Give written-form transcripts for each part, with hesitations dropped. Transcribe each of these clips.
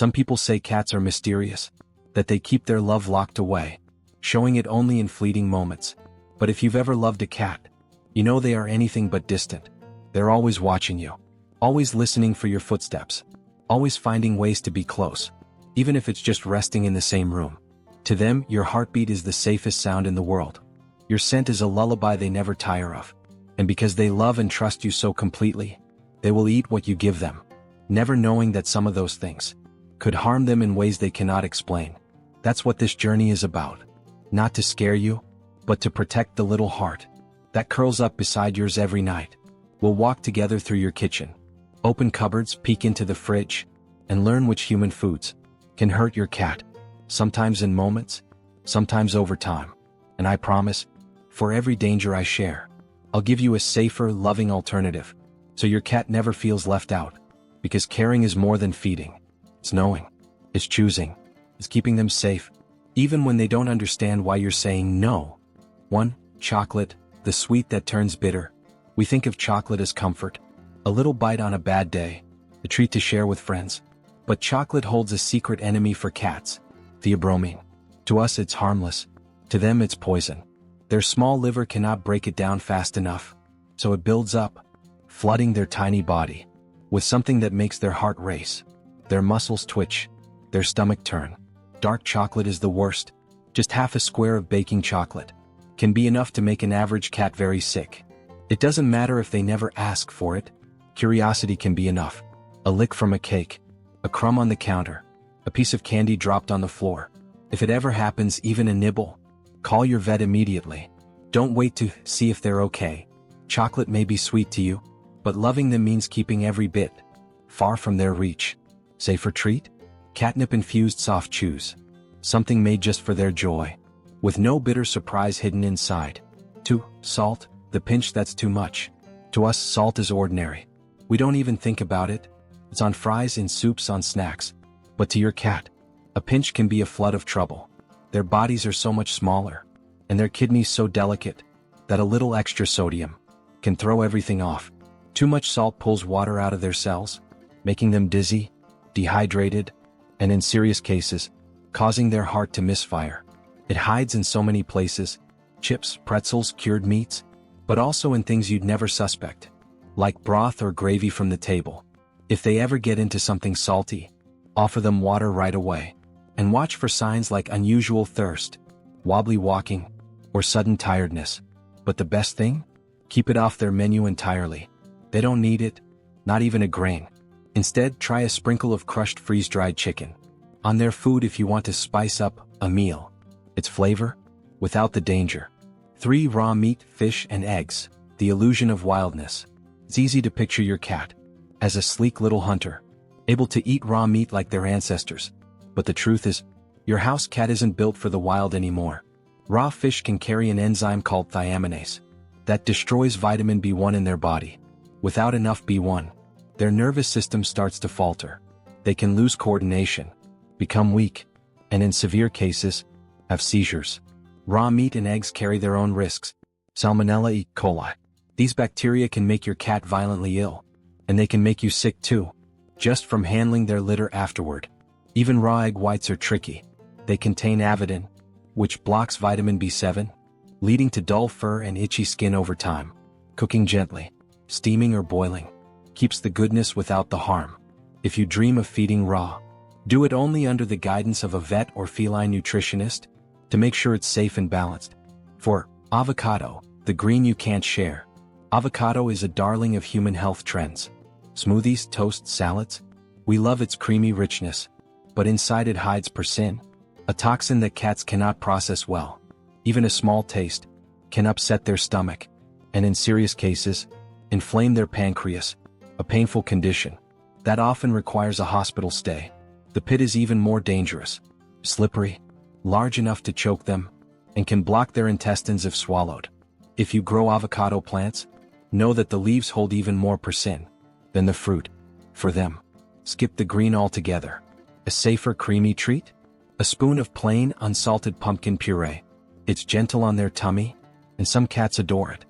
Some people say cats are mysterious, that they keep their love locked away, showing it only in fleeting moments. But if you've ever loved a cat, you know they are anything but distant. They're always watching you, always listening for your footsteps, always finding ways to be close, even if it's just resting in the same room. To them, your heartbeat is the safest sound in the world. Your scent is a lullaby they never tire of. And because they love and trust you so completely, they will eat what you give them, never knowing that some of those things could harm them in ways they cannot explain. That's what this journey is about. Not to scare you, but to protect the little heart that curls up beside yours every night. We'll walk together through your kitchen, open cupboards, peek into the fridge, and learn which human foods can hurt your cat, sometimes in moments, sometimes over time. And I promise, for every danger I share, I'll give you a safer, loving alternative, so your cat never feels left out. Because caring is more than feeding. It's knowing, it's choosing, it's keeping them safe, even when they don't understand why you're saying no. 1. Chocolate, the sweet that turns bitter. We think of chocolate as comfort, a little bite on a bad day, a treat to share with friends. But chocolate holds a secret enemy for cats, theobromine. To us it's harmless, to them it's poison. Their small liver cannot break it down fast enough, so it builds up, flooding their tiny body with something that makes their heart race, their muscles twitch, their stomach turn. Dark chocolate is the worst. Just half a square of baking chocolate can be enough to make an average cat very sick. It doesn't matter if they never ask for it. Curiosity can be enough. A lick from a cake, a crumb on the counter, a piece of candy dropped on the floor. If it ever happens, even a nibble, call your vet immediately. Don't wait to see if they're okay. Chocolate may be sweet to you, but loving them means keeping every bit far from their reach. Safer treat? Catnip-infused soft chews. Something made just for their joy, with no bitter surprise hidden inside. 2. Salt, the pinch that's too much. To us, salt is ordinary. We don't even think about it. It's on fries, in soups, on snacks. But to your cat, a pinch can be a flood of trouble. Their bodies are so much smaller, and their kidneys so delicate, that a little extra sodium can throw everything off. Too much salt pulls water out of their cells, making them dizzy, dehydrated, and in serious cases, causing their heart to misfire. It hides in so many places: chips, pretzels, cured meats, but also in things you'd never suspect, like broth or gravy from the table. If they ever get into something salty, offer them water right away, and watch for signs like unusual thirst, wobbly walking, or sudden tiredness. But the best thing? Keep it off their menu entirely. They don't need it, not even a grain. Instead, try a sprinkle of crushed freeze-dried chicken on their food if you want to spice up a meal. It's flavor, without the danger. 3. Raw meat, fish, and eggs, the illusion of wildness. It's easy to picture your cat as a sleek little hunter, able to eat raw meat like their ancestors. But the truth is, your house cat isn't built for the wild anymore. Raw fish can carry an enzyme called thiaminase that destroys vitamin B1 in their body. Without enough B1, their nervous system starts to falter. They can lose coordination, become weak, and in severe cases, have seizures. Raw meat and eggs carry their own risks. Salmonella, E. coli. These bacteria can make your cat violently ill, and they can make you sick too, just from handling their litter afterward. Even raw egg whites are tricky. They contain avidin, which blocks vitamin B7, leading to dull fur and itchy skin over time. Cooking gently, steaming or boiling, keeps the goodness without the harm. If you dream of feeding raw, do it only under the guidance of a vet or feline nutritionist to make sure it's safe and balanced. 4. Avocado, the green you can't share. Avocado is a darling of human health trends. Smoothies, toasts, salads. We love its creamy richness, but inside it hides persin, a toxin that cats cannot process well. Even a small taste can upset their stomach, and in serious cases, inflame their pancreas, a painful condition that often requires a hospital stay. The pit is even more dangerous, slippery, large enough to choke them, and can block their intestines if swallowed. If you grow avocado plants, know that the leaves hold even more persin than the fruit. For them, skip the green altogether. A safer, creamy treat? A spoon of plain, unsalted pumpkin puree. It's gentle on their tummy, and some cats adore it.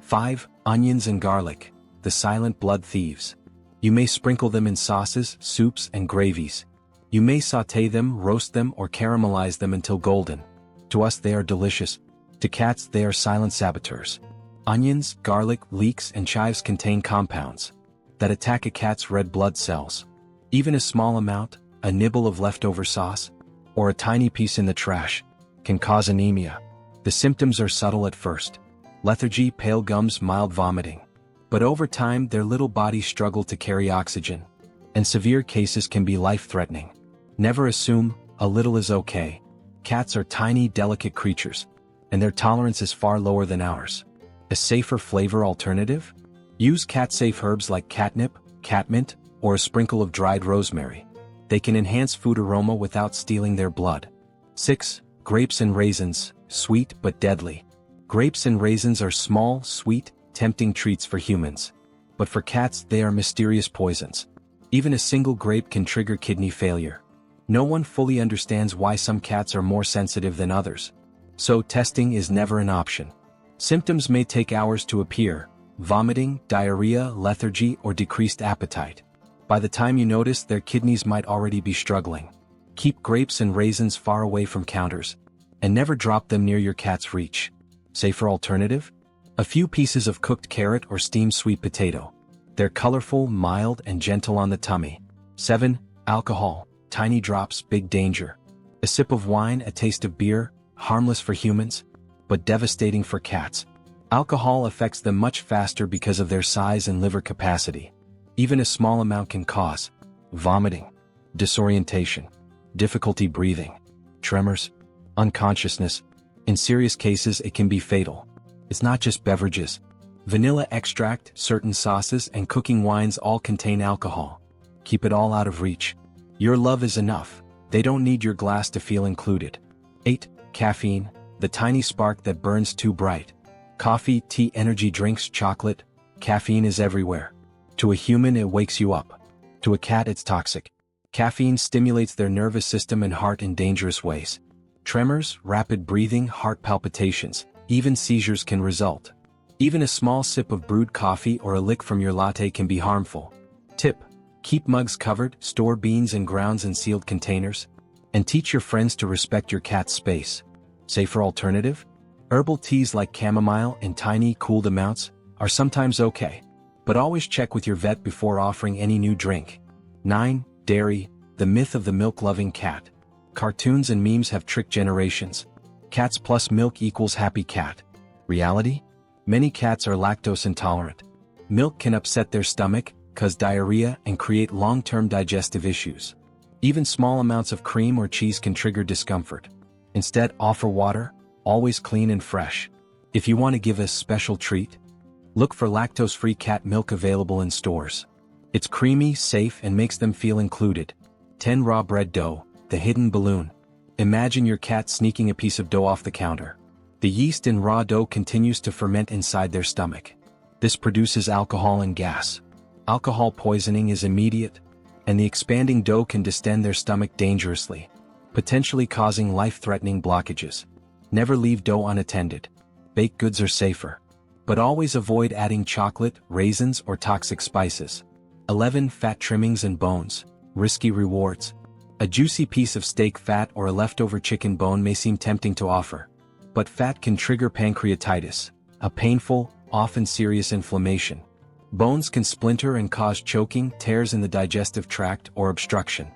5. Onions and garlic, the silent blood thieves. You may sprinkle them in sauces, soups, and gravies. You may sauté them, roast them, or caramelize them until golden. To us they are delicious. To cats they are silent saboteurs. Onions, garlic, leeks, and chives contain compounds that attack a cat's red blood cells. Even a small amount, a nibble of leftover sauce, or a tiny piece in the trash, can cause anemia. The symptoms are subtle at first. Lethargy, pale gums, mild vomiting. But over time their little bodies struggle to carry oxygen, and severe cases can be life-threatening. Never assume a little is okay. Cats are tiny, delicate creatures, and their tolerance is far lower than ours. A safer flavor alternative? Use cat-safe herbs like catnip, catmint, or a sprinkle of dried rosemary. They can enhance food aroma without stealing their blood. 6. Grapes and raisins, sweet but deadly. Grapes and raisins are small, sweet, tempting treats for humans. But for cats they are mysterious poisons. Even a single grape can trigger kidney failure. No one fully understands why some cats are more sensitive than others. So testing is never an option. Symptoms may take hours to appear: vomiting, diarrhea, lethargy, or decreased appetite. By the time you notice, their kidneys might already be struggling. Keep grapes and raisins far away from counters, and never drop them near your cat's reach. Safer alternative? A few pieces of cooked carrot or steamed sweet potato. They're colorful, mild, and gentle on the tummy. 7. Alcohol. Tiny drops, big danger. A sip of wine, a taste of beer, harmless for humans, but devastating for cats. Alcohol affects them much faster because of their size and liver capacity. Even a small amount can cause vomiting, disorientation, difficulty breathing, tremors, unconsciousness. In serious cases it can be fatal. It's not just beverages. Vanilla extract, certain sauces, and cooking wines all contain alcohol. Keep it all out of reach. Your love is enough. They don't need your glass to feel included. 8. Caffeine, the tiny spark that burns too bright. Coffee, tea, energy drinks, chocolate. Caffeine is everywhere. To a human it wakes you up. To a cat it's toxic. Caffeine stimulates their nervous system and heart in dangerous ways. Tremors, rapid breathing, heart palpitations, even seizures can result. Even a small sip of brewed coffee or a lick from your latte can be harmful. Tip: keep mugs covered, store beans and grounds in sealed containers, and teach your friends to respect your cat's space. Safer alternative? Herbal teas like chamomile in tiny, cooled amounts are sometimes okay, but always check with your vet before offering any new drink. 9. Dairy, the myth of the milk-loving cat. Cartoons and memes have tricked generations. Cats plus milk equals happy cat. Reality? Many cats are lactose intolerant. Milk can upset their stomach, cause diarrhea, and create long-term digestive issues. Even small amounts of cream or cheese can trigger discomfort. Instead, offer water, always clean and fresh. If you want to give a special treat, look for lactose-free cat milk available in stores. It's creamy, safe, and makes them feel included. 10. Raw bread dough, the hidden balloon. Imagine your cat sneaking a piece of dough off the counter. The yeast in raw dough continues to ferment inside their stomach. This produces alcohol and gas. Alcohol poisoning is immediate, and the expanding dough can distend their stomach dangerously, potentially causing life-threatening blockages. Never leave dough unattended. Baked goods are safer, but always avoid adding chocolate, raisins, or toxic spices. 11. Fat trimmings and bones, risky rewards. A juicy piece of steak fat or a leftover chicken bone may seem tempting to offer, but fat can trigger pancreatitis, a painful, often serious inflammation. Bones can splinter and cause choking, tears in the digestive tract, or obstruction.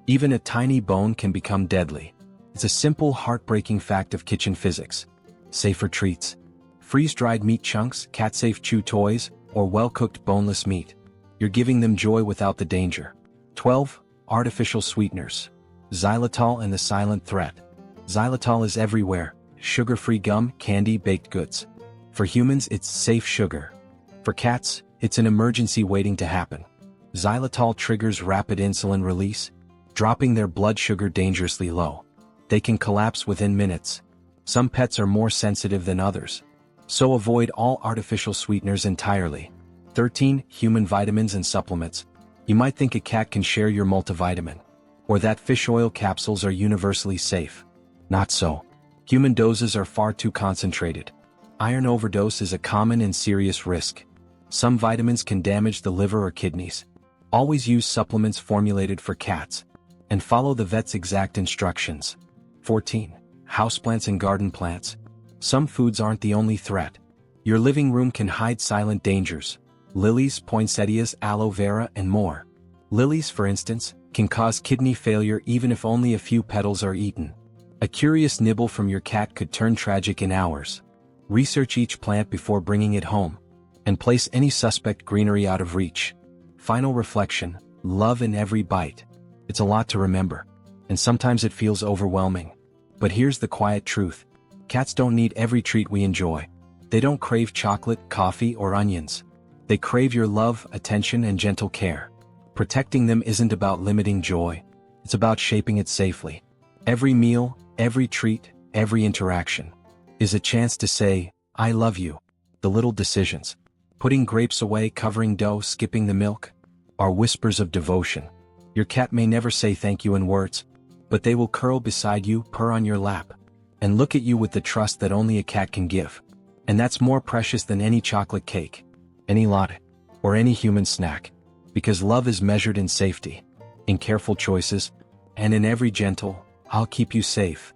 Even a tiny bone can become deadly. It's a simple, heartbreaking fact of kitchen physics. Safer treats: freeze-dried meat chunks, cat-safe chew toys, or well-cooked boneless meat. You're giving them joy without the danger. 12. Artificial sweeteners. Xylitol and the silent threat. Xylitol is everywhere: sugar-free gum, candy, baked goods. For humans, it's safe sugar. For cats, it's an emergency waiting to happen. Xylitol triggers rapid insulin release, dropping their blood sugar dangerously low. They can collapse within minutes. Some pets are more sensitive than others, so avoid all artificial sweeteners entirely. 13. Human vitamins and supplements. You might think a cat can share your multivitamin, or that fish oil capsules are universally safe. Not so. Human doses are far too concentrated. Iron overdose is a common and serious risk. Some vitamins can damage the liver or kidneys. Always use supplements formulated for cats, and follow the vet's exact instructions. 14. Houseplants and garden plants. Some foods aren't the only threat. Your living room can hide silent dangers. Lilies, poinsettias, aloe vera, and more. Lilies, for instance, can cause kidney failure even if only a few petals are eaten. A curious nibble from your cat could turn tragic in hours. Research each plant before bringing it home, and place any suspect greenery out of reach. Final reflection: love in every bite. It's a lot to remember, and sometimes it feels overwhelming. But here's the quiet truth: cats don't need every treat we enjoy. They don't crave chocolate, coffee, or onions. They crave your love, attention, and gentle care. Protecting them isn't about limiting joy, it's about shaping it safely. Every meal, every treat, every interaction is a chance to say, "I love you." The little decisions, putting grapes away, covering dough, skipping the milk, are whispers of devotion. Your cat may never say thank you in words, but they will curl beside you, purr on your lap, and look at you with the trust that only a cat can give. And that's more precious than any chocolate cake, any latte, or any human snack. Because love is measured in safety, in careful choices, and in every gentle, "I'll keep you safe"